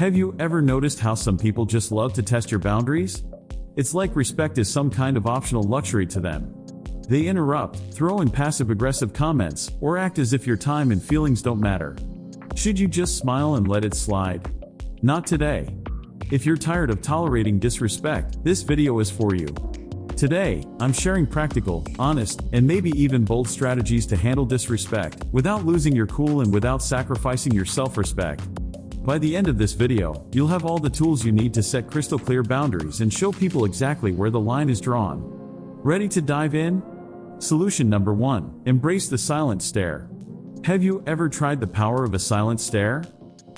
Have you ever noticed how some people just love to test your boundaries? It's like respect is some kind of optional luxury to them. They interrupt, throw in passive-aggressive comments, or act as if your time and feelings don't matter. Should you just smile and let it slide? Not today. If you're tired of tolerating disrespect, this video is for you. Today, I'm sharing practical, honest, and maybe even bold strategies to handle disrespect without losing your cool and without sacrificing your self-respect. By the end of this video, you'll have all the tools you need to set crystal clear boundaries and show people exactly where the line is drawn. Ready to dive in? Solution number 1. Embrace the silent stare. Have you ever tried the power of a silent stare?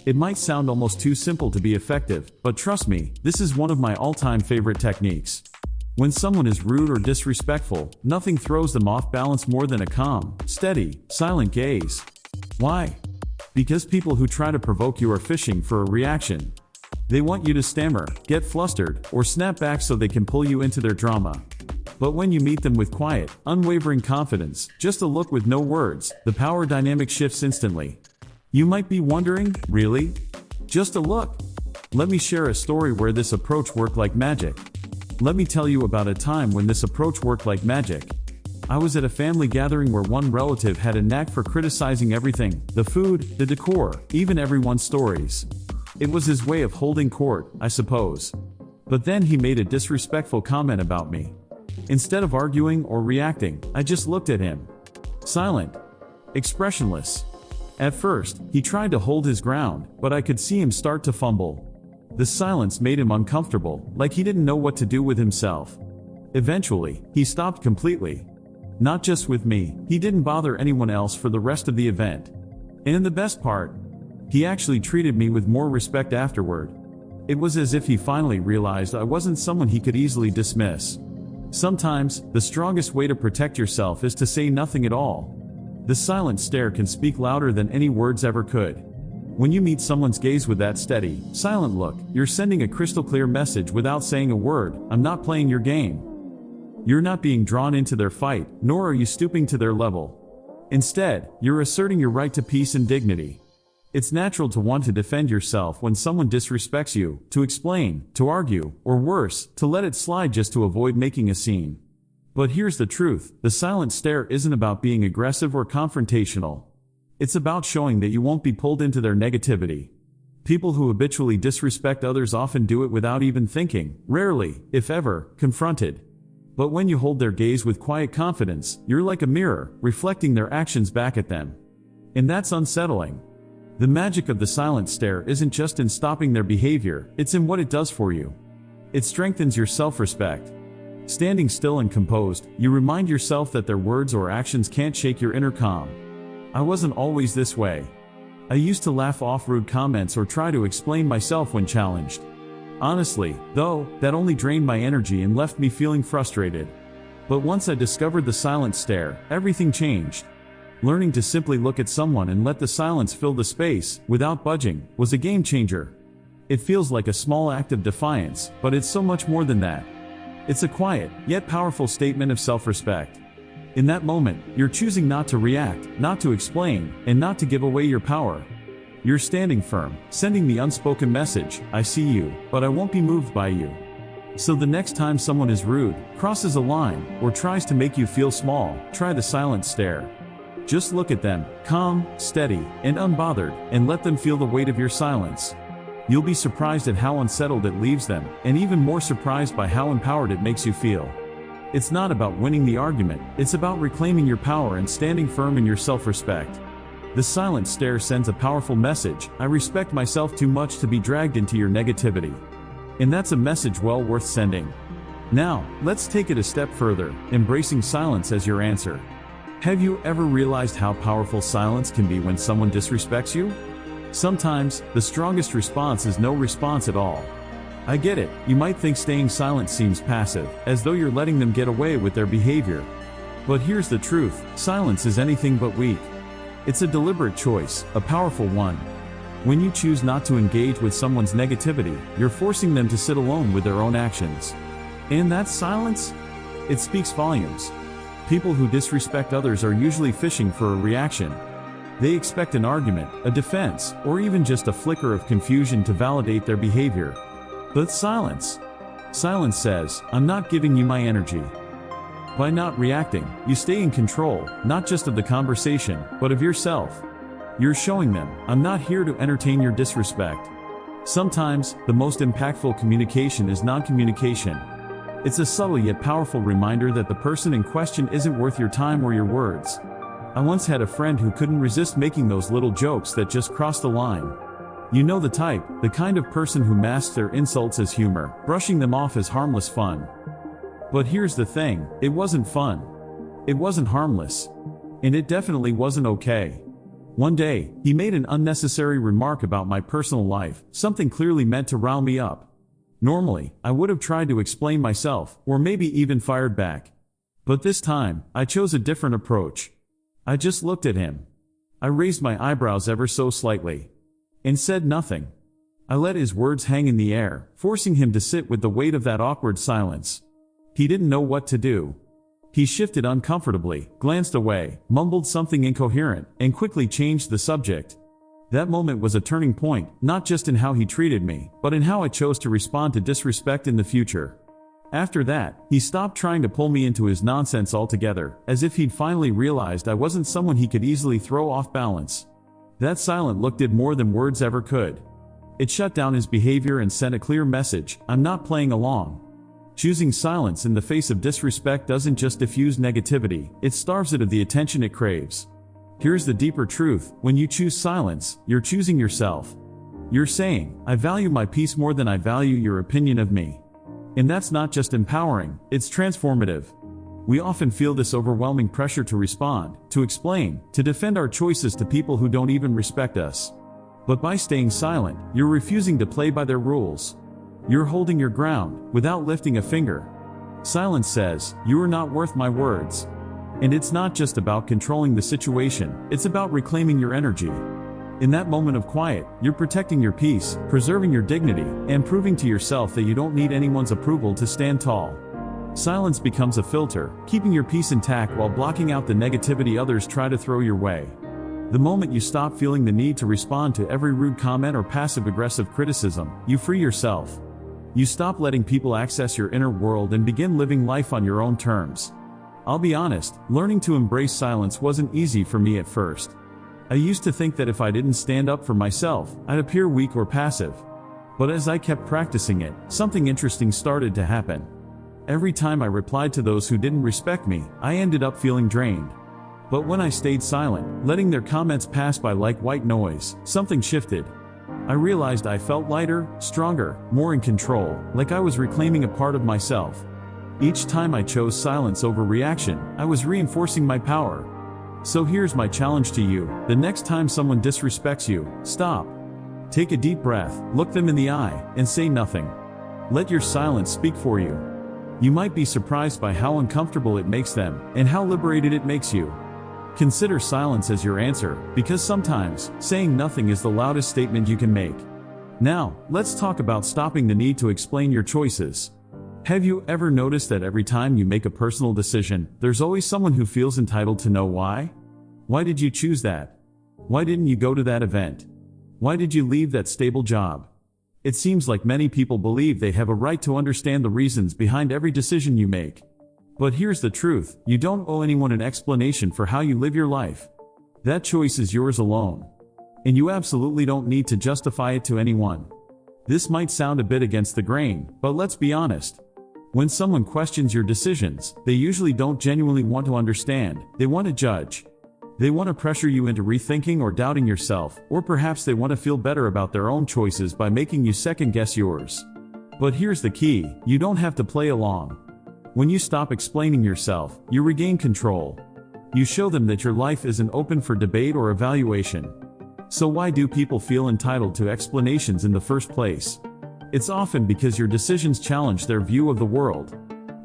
It might sound almost too simple to be effective, but trust me, this is one of my all-time favorite techniques. When someone is rude or disrespectful, nothing throws them off balance more than a calm, steady, silent gaze. Why? Because people who try to provoke you are fishing for a reaction. They want you to stammer, get flustered, or snap back so they can pull you into their drama. But when you meet them with quiet, unwavering confidence, just a look with no words, the power dynamic shifts instantly. You might be wondering, really? Just a look? Let me share a story where this approach worked like magic. Let me tell you about a time when this approach worked like magic. I was at a family gathering where one relative had a knack for criticizing everything: the food, the decor, even everyone's stories. It was his way of holding court, I suppose. But then he made a disrespectful comment about me. Instead of arguing or reacting, I just looked at him. Silent. Expressionless. At first, he tried to hold his ground, but I could see him start to fumble. The silence made him uncomfortable, like he didn't know what to do with himself. Eventually, he stopped completely. Not just with me, he didn't bother anyone else for the rest of the event. And the best part, he actually treated me with more respect afterward. It was as if he finally realized I wasn't someone he could easily dismiss. Sometimes, the strongest way to protect yourself is to say nothing at all. The silent stare can speak louder than any words ever could. When you meet someone's gaze with that steady, silent look, you're sending a crystal clear message without saying a word: I'm not playing your game. You're not being drawn into their fight, nor are you stooping to their level. Instead, you're asserting your right to peace and dignity. It's natural to want to defend yourself when someone disrespects you, to explain, to argue, or worse, to let it slide just to avoid making a scene. But here's the truth: the silent stare isn't about being aggressive or confrontational. It's about showing that you won't be pulled into their negativity. People who habitually disrespect others often do it without even thinking, rarely, if ever, confronted. But when you hold their gaze with quiet confidence, you're like a mirror, reflecting their actions back at them. And that's unsettling. The magic of the silent stare isn't just in stopping their behavior, it's in what it does for you. It strengthens your self-respect. Standing still and composed, you remind yourself that their words or actions can't shake your inner calm. I wasn't always this way. I used to laugh off rude comments or try to explain myself when challenged. Honestly, though, that only drained my energy and left me feeling frustrated. But once I discovered the silent stare, everything changed. Learning to simply look at someone and let the silence fill the space, without budging, was a game changer. It feels like a small act of defiance, but it's so much more than that. It's a quiet, yet powerful statement of self-respect. In that moment, you're choosing not to react, not to explain, and not to give away your power. You're standing firm, sending the unspoken message: I see you, but I won't be moved by you. So the next time someone is rude, crosses a line, or tries to make you feel small, try the silent stare. Just look at them, calm, steady, and unbothered, and let them feel the weight of your silence. You'll be surprised at how unsettled it leaves them, and even more surprised by how empowered it makes you feel. It's not about winning the argument, it's about reclaiming your power and standing firm in your self-respect. The silent stare sends a powerful message: I respect myself too much to be dragged into your negativity. And that's a message well worth sending. Now, let's take it a step further, embracing silence as your answer. Have you ever realized how powerful silence can be when someone disrespects you? Sometimes, the strongest response is no response at all. I get it, you might think staying silent seems passive, as though you're letting them get away with their behavior. But here's the truth: silence is anything but weak. It's a deliberate choice, a powerful one. When you choose not to engage with someone's negativity, you're forcing them to sit alone with their own actions. And that silence? It speaks volumes. People who disrespect others are usually fishing for a reaction. They expect an argument, a defense, or even just a flicker of confusion to validate their behavior. But silence. Silence says, I'm not giving you my energy. By not reacting, you stay in control, not just of the conversation, but of yourself. You're showing them, I'm not here to entertain your disrespect. Sometimes, the most impactful communication is non-communication. It's a subtle yet powerful reminder that the person in question isn't worth your time or your words. I once had a friend who couldn't resist making those little jokes that just crossed the line. You know the type, the kind of person who masks their insults as humor, brushing them off as harmless fun. But here's the thing, it wasn't fun. It wasn't harmless. And it definitely wasn't okay. One day, he made an unnecessary remark about my personal life, something clearly meant to rile me up. Normally, I would have tried to explain myself, or maybe even fired back. But this time, I chose a different approach. I just looked at him. I raised my eyebrows ever so slightly. And said nothing. I let his words hang in the air, forcing him to sit with the weight of that awkward silence. He didn't know what to do. He shifted uncomfortably, glanced away, mumbled something incoherent, and quickly changed the subject. That moment was a turning point, not just in how he treated me, but in how I chose to respond to disrespect in the future. After that, he stopped trying to pull me into his nonsense altogether, as if he'd finally realized I wasn't someone he could easily throw off balance. That silent look did more than words ever could. It shut down his behavior and sent a clear message, I'm not playing along. Choosing silence in the face of disrespect doesn't just diffuse negativity, it starves it of the attention it craves. Here's the deeper truth, when you choose silence, you're choosing yourself. You're saying, I value my peace more than I value your opinion of me. And that's not just empowering, it's transformative. We often feel this overwhelming pressure to respond, to explain, to defend our choices to people who don't even respect us. But by staying silent, you're refusing to play by their rules. You're holding your ground, without lifting a finger. Silence says, you are not worth my words. And it's not just about controlling the situation, it's about reclaiming your energy. In that moment of quiet, you're protecting your peace, preserving your dignity, and proving to yourself that you don't need anyone's approval to stand tall. Silence becomes a filter, keeping your peace intact while blocking out the negativity others try to throw your way. The moment you stop feeling the need to respond to every rude comment or passive-aggressive criticism, you free yourself. You stop letting people access your inner world and begin living life on your own terms. I'll be honest, learning to embrace silence wasn't easy for me at first. I used to think that if I didn't stand up for myself, I'd appear weak or passive. But as I kept practicing it, something interesting started to happen. Every time I replied to those who didn't respect me, I ended up feeling drained. But when I stayed silent, letting their comments pass by like white noise, something shifted. I realized I felt lighter, stronger, more in control, like I was reclaiming a part of myself. Each time I chose silence over reaction, I was reinforcing my power. So here's my challenge to you, the next time someone disrespects you, stop. Take a deep breath, look them in the eye, and say nothing. Let your silence speak for you. You might be surprised by how uncomfortable it makes them, and how liberated it makes you. Consider silence as your answer, because sometimes, saying nothing is the loudest statement you can make. Now, let's talk about stopping the need to explain your choices. Have you ever noticed that every time you make a personal decision, there's always someone who feels entitled to know why? Why did you choose that? Why didn't you go to that event? Why did you leave that stable job? It seems like many people believe they have a right to understand the reasons behind every decision you make. But here's the truth, you don't owe anyone an explanation for how you live your life. That choice is yours alone. And you absolutely don't need to justify it to anyone. This might sound a bit against the grain, but let's be honest. When someone questions your decisions, they usually don't genuinely want to understand, they want to judge. They want to pressure you into rethinking or doubting yourself, or perhaps they want to feel better about their own choices by making you second-guess yours. But here's the key, you don't have to play along. When you stop explaining yourself, you regain control. You show them that your life isn't open for debate or evaluation. So why do people feel entitled to explanations in the first place? It's often because your decisions challenge their view of the world.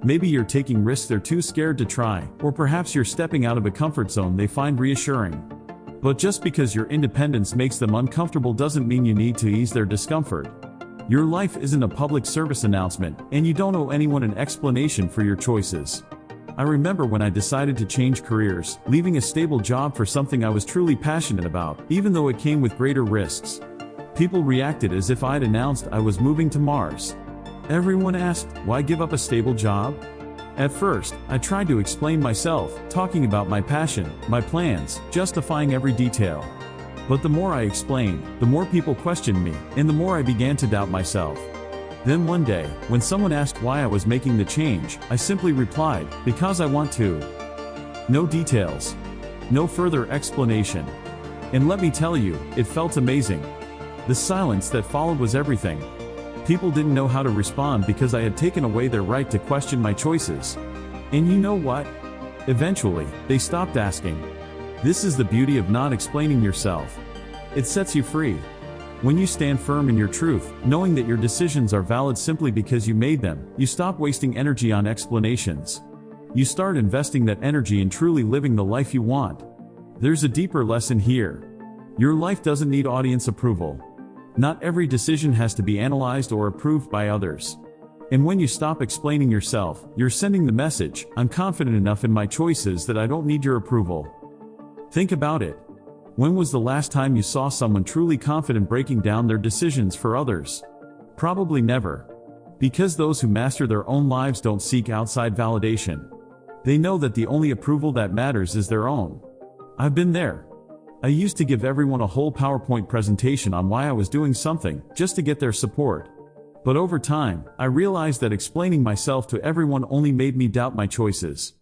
Maybe you're taking risks they're too scared to try, or perhaps you're stepping out of a comfort zone they find reassuring. But just because your independence makes them uncomfortable doesn't mean you need to ease their discomfort. Your life isn't a public service announcement, and you don't owe anyone an explanation for your choices. I remember when I decided to change careers, leaving a stable job for something I was truly passionate about, even though it came with greater risks. People reacted as if I'd announced I was moving to Mars. Everyone asked, why give up a stable job? At first, I tried to explain myself, talking about my passion, my plans, justifying every detail. But the more I explained, the more people questioned me, and the more I began to doubt myself. Then one day, when someone asked why I was making the change, I simply replied, because I want to. No details. No further explanation. And let me tell you, it felt amazing. The silence that followed was everything. People didn't know how to respond because I had taken away their right to question my choices. And you know what? Eventually, they stopped asking. This is the beauty of not explaining yourself. It sets you free. When you stand firm in your truth, knowing that your decisions are valid simply because you made them, you stop wasting energy on explanations. You start investing that energy in truly living the life you want. There's a deeper lesson here. Your life doesn't need audience approval. Not every decision has to be analyzed or approved by others. And when you stop explaining yourself, you're sending the message, I'm confident enough in my choices that I don't need your approval. Think about it. When was the last time you saw someone truly confident breaking down their decisions for others? Probably never. Because those who master their own lives don't seek outside validation. They know that the only approval that matters is their own. I've been there. I used to give everyone a whole PowerPoint presentation on why I was doing something, just to get their support. But over time, I realized that explaining myself to everyone only made me doubt my choices.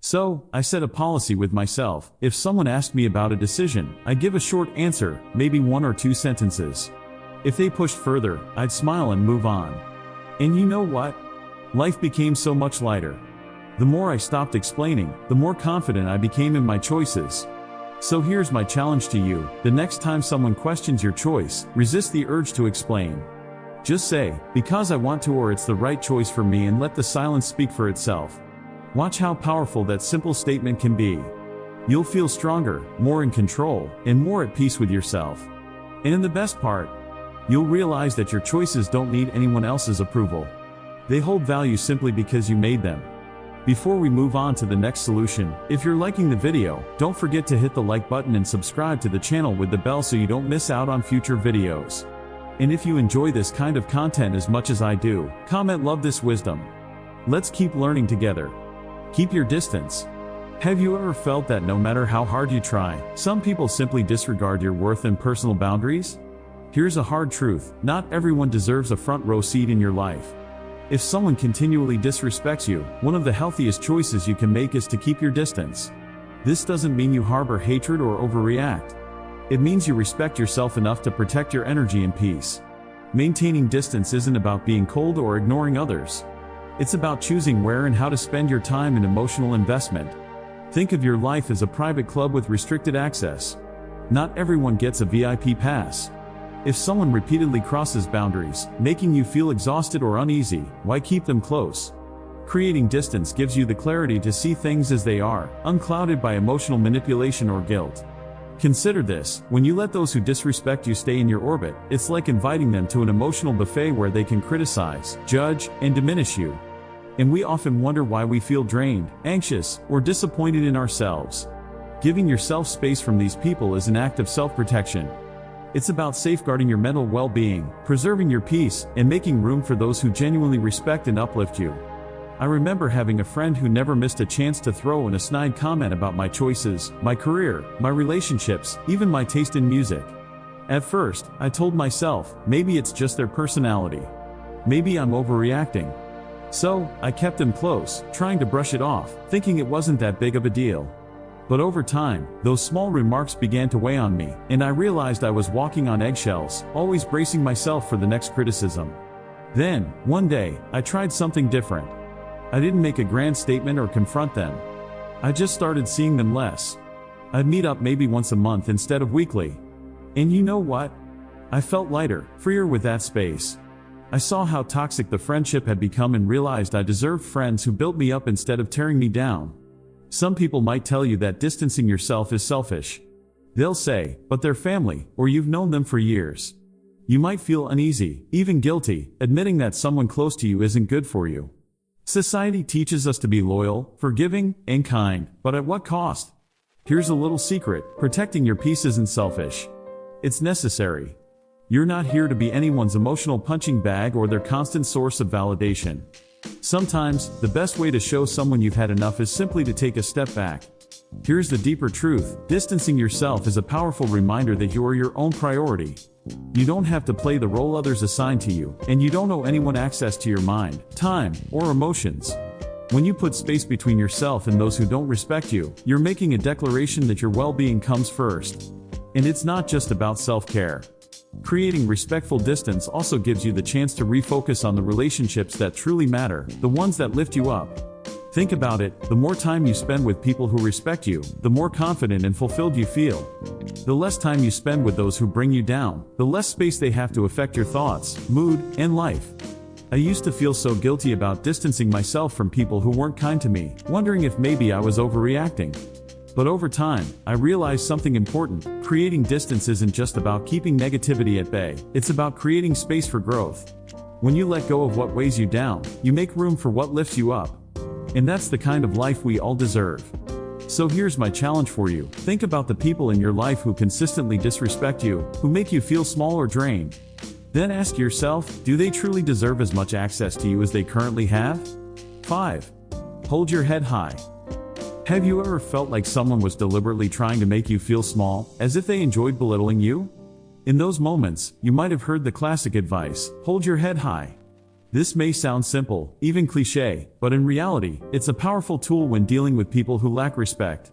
So, I set a policy with myself. If someone asked me about a decision, I'd give a short answer, maybe 1 or 2 sentences. If they pushed further, I'd smile and move on. And you know what? Life became so much lighter. The more I stopped explaining, the more confident I became in my choices. So here's my challenge to you, the next time someone questions your choice, resist the urge to explain. Just say, because I want to, or it's the right choice for me, and let the silence speak for itself. Watch how powerful that simple statement can be. You'll feel stronger, more in control, and more at peace with yourself. And in the best part, you'll realize that your choices don't need anyone else's approval. They hold value simply because you made them. Before we move on to the next solution, if you're liking the video, don't forget to hit the like button and subscribe to the channel with the bell so you don't miss out on future videos. And if you enjoy this kind of content as much as I do, comment love this wisdom. Let's keep learning together. Keep your distance. Have you ever felt that no matter how hard you try, some people simply disregard your worth and personal boundaries? Here's a hard truth, not everyone deserves a front row seat in your life. If someone continually disrespects you, one of the healthiest choices you can make is to keep your distance. This doesn't mean you harbor hatred or overreact. It means you respect yourself enough to protect your energy and peace. Maintaining distance isn't about being cold or ignoring others. It's about choosing where and how to spend your time and emotional investment. Think of your life as a private club with restricted access. Not everyone gets a VIP pass. If someone repeatedly crosses boundaries, making you feel exhausted or uneasy, why keep them close? Creating distance gives you the clarity to see things as they are, unclouded by emotional manipulation or guilt. Consider this, when you let those who disrespect you stay in your orbit, it's like inviting them to an emotional buffet where they can criticize, judge, and diminish you. And we often wonder why we feel drained, anxious, or disappointed in ourselves. Giving yourself space from these people is an act of self-protection. It's about safeguarding your mental well-being, preserving your peace, and making room for those who genuinely respect and uplift you. I remember having a friend who never missed a chance to throw in a snide comment about my choices, my career, my relationships, even my taste in music. At first, I told myself, maybe it's just their personality. Maybe I'm overreacting. So, I kept them close, trying to brush it off, thinking it wasn't that big of a deal. But over time, those small remarks began to weigh on me, and I realized I was walking on eggshells, always bracing myself for the next criticism. Then, one day, I tried something different. I didn't make a grand statement or confront them. I just started seeing them less. I'd meet up maybe once a month instead of weekly. And you know what? I felt lighter, freer with that space. I saw how toxic the friendship had become and realized I deserved friends who built me up instead of tearing me down. Some people might tell you that distancing yourself is selfish. They'll say, but they're family, or you've known them for years. You might feel uneasy, even guilty, admitting that someone close to you isn't good for you. Society teaches us to be loyal, forgiving, and kind, but at what cost? Here's a little secret: protecting your peace isn't selfish. It's necessary. You're not here to be anyone's emotional punching bag or their constant source of validation. Sometimes, the best way to show someone you've had enough is simply to take a step back. Here's the deeper truth: distancing yourself is a powerful reminder that you are your own priority. You don't have to play the role others assign to you, and you don't owe anyone access to your mind, time, or emotions. When you put space between yourself and those who don't respect you, you're making a declaration that your well-being comes first. And it's not just about self-care. Creating respectful distance also gives you the chance to refocus on the relationships that truly matter, the ones that lift you up. Think about it: the more time you spend with people who respect you, the more confident and fulfilled you feel. The less time you spend with those who bring you down, the less space they have to affect your thoughts, mood, and life. I used to feel so guilty about distancing myself from people who weren't kind to me, wondering if maybe I was overreacting. But over time, I realized something important: creating distance isn't just about keeping negativity at bay, it's about creating space for growth. When you let go of what weighs you down, you make room for what lifts you up. And that's the kind of life we all deserve. So here's my challenge for you: think about the people in your life who consistently disrespect you, who make you feel small or drained. Then ask yourself, do they truly deserve as much access to you as they currently have? 5. Hold your head high. Have you ever felt like someone was deliberately trying to make you feel small, as if they enjoyed belittling you? In those moments, you might have heard the classic advice: hold your head high. This may sound simple, even cliché, but in reality, it's a powerful tool when dealing with people who lack respect.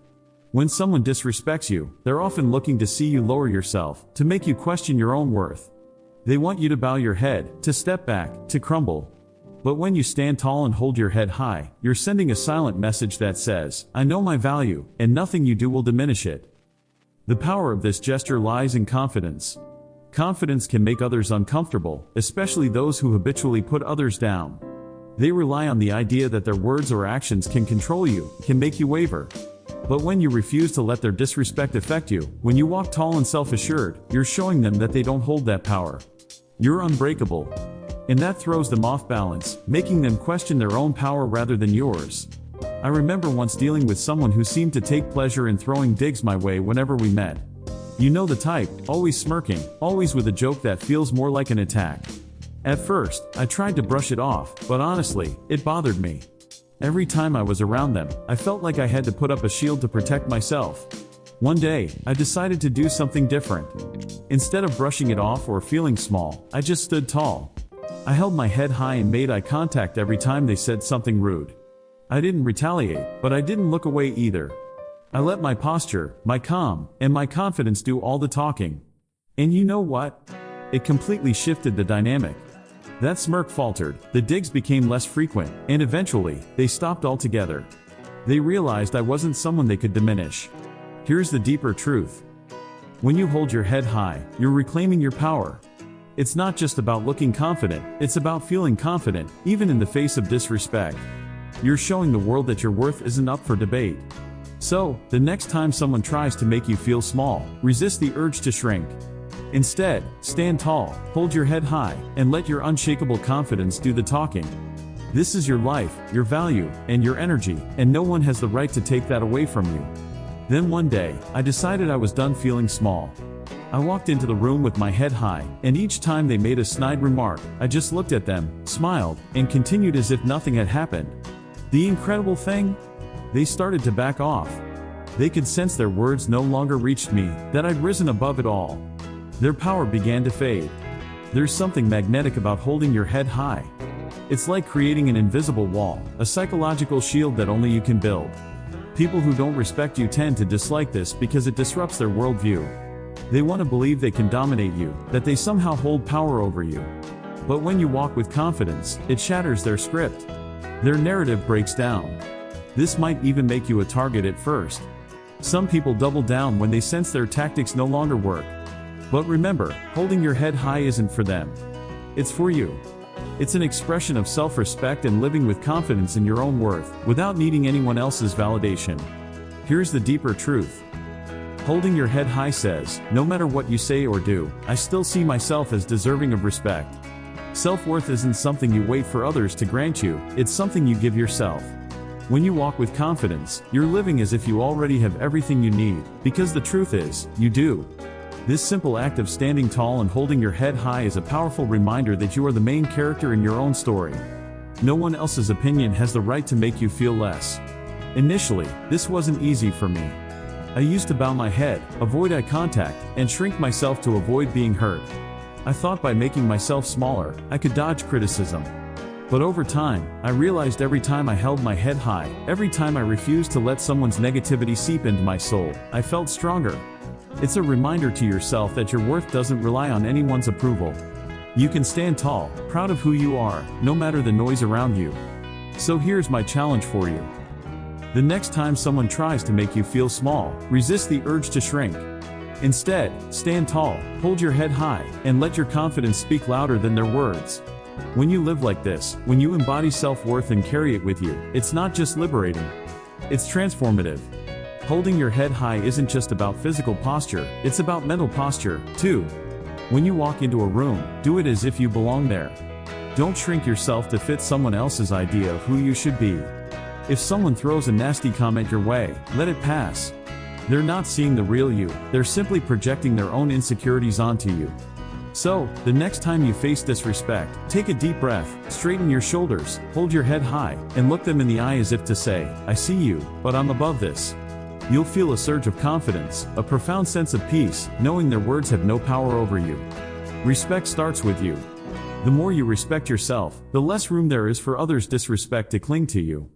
When someone disrespects you, they're often looking to see you lower yourself, to make you question your own worth. They want you to bow your head, to step back, to crumble. But when you stand tall and hold your head high, you're sending a silent message that says, I know my value, and nothing you do will diminish it. The power of this gesture lies in confidence. Confidence can make others uncomfortable, especially those who habitually put others down. They rely on the idea that their words or actions can control you, can make you waver. But when you refuse to let their disrespect affect you, when you walk tall and self-assured, you're showing them that they don't hold that power. You're unbreakable. And that throws them off balance, making them question their own power rather than yours. I remember once dealing with someone who seemed to take pleasure in throwing digs my way whenever we met. You know the type, always smirking, always with a joke that feels more like an attack. At first, I tried to brush it off, but honestly, it bothered me. Every time I was around them, I felt like I had to put up a shield to protect myself. One day, I decided to do something different. Instead of brushing it off or feeling small, I just stood tall. I held my head high and made eye contact every time they said something rude. I didn't retaliate, but I didn't look away either. I let my posture, my calm, and my confidence do all the talking. And you know what? It completely shifted the dynamic. That smirk faltered, the digs became less frequent, and eventually, they stopped altogether. They realized I wasn't someone they could diminish. Here's the deeper truth. When you hold your head high, you're reclaiming your power. It's not just about looking confident, it's about feeling confident, even in the face of disrespect. You're showing the world that your worth isn't up for debate. So, the next time someone tries to make you feel small, resist the urge to shrink. Instead, stand tall, hold your head high, and let your unshakable confidence do the talking. This is your life, your value, and your energy, and no one has the right to take that away from you. Then one day, I decided I was done feeling small. I walked into the room with my head high, and each time they made a snide remark, I just looked at them, smiled, and continued as if nothing had happened. The incredible thing? They started to back off. They could sense their words no longer reached me, that I'd risen above it all. Their power began to fade. There's something magnetic about holding your head high. It's like creating an invisible wall, a psychological shield that only you can build. People who don't respect you tend to dislike this because it disrupts their worldview. They want to believe they can dominate you, that they somehow hold power over you. But when you walk with confidence, it shatters their script. Their narrative breaks down. This might even make you a target at first. Some people double down when they sense their tactics no longer work. But remember, holding your head high isn't for them. It's for you. It's an expression of self-respect and living with confidence in your own worth, without needing anyone else's validation. Here's the deeper truth. Holding your head high says, no matter what you say or do, I still see myself as deserving of respect. Self-worth isn't something you wait for others to grant you, it's something you give yourself. When you walk with confidence, you're living as if you already have everything you need, because the truth is, you do. This simple act of standing tall and holding your head high is a powerful reminder that you are the main character in your own story. No one else's opinion has the right to make you feel less. Initially, this wasn't easy for me. I used to bow my head, avoid eye contact, and shrink myself to avoid being hurt. I thought by making myself smaller, I could dodge criticism. But over time, I realized every time I held my head high, every time I refused to let someone's negativity seep into my soul, I felt stronger. It's a reminder to yourself that your worth doesn't rely on anyone's approval. You can stand tall, proud of who you are, no matter the noise around you. So here's my challenge for you. The next time someone tries to make you feel small, resist the urge to shrink. Instead, stand tall, hold your head high, and let your confidence speak louder than their words. When you live like this, when you embody self-worth and carry it with you, it's not just liberating. It's transformative. Holding your head high isn't just about physical posture, it's about mental posture, too. When you walk into a room, do it as if you belong there. Don't shrink yourself to fit someone else's idea of who you should be. If someone throws a nasty comment your way, let it pass. They're not seeing the real you, they're simply projecting their own insecurities onto you. So, the next time you face disrespect, take a deep breath, straighten your shoulders, hold your head high, and look them in the eye as if to say, I see you, but I'm above this. You'll feel a surge of confidence, a profound sense of peace, knowing their words have no power over you. Respect starts with you. The more you respect yourself, the less room there is for others' disrespect to cling to you.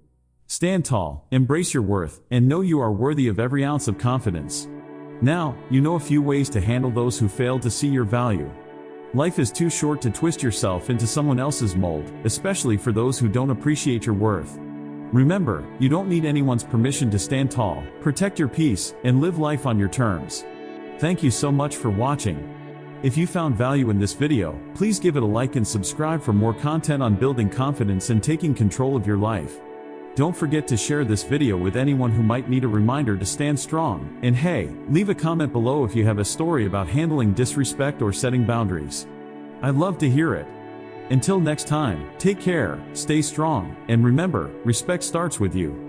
Stand tall, embrace your worth, and know you are worthy of every ounce of confidence. Now, you know a few ways to handle those who fail to see your value. Life is too short to twist yourself into someone else's mold, especially for those who don't appreciate your worth. Remember, you don't need anyone's permission to stand tall, protect your peace, and live life on your terms. Thank you so much for watching. If you found value in this video, please give it a like and subscribe for more content on building confidence and taking control of your life. Don't forget to share this video with anyone who might need a reminder to stand strong, and hey, leave a comment below if you have a story about handling disrespect or setting boundaries. I'd love to hear it. Until next time, take care, stay strong, and remember, respect starts with you.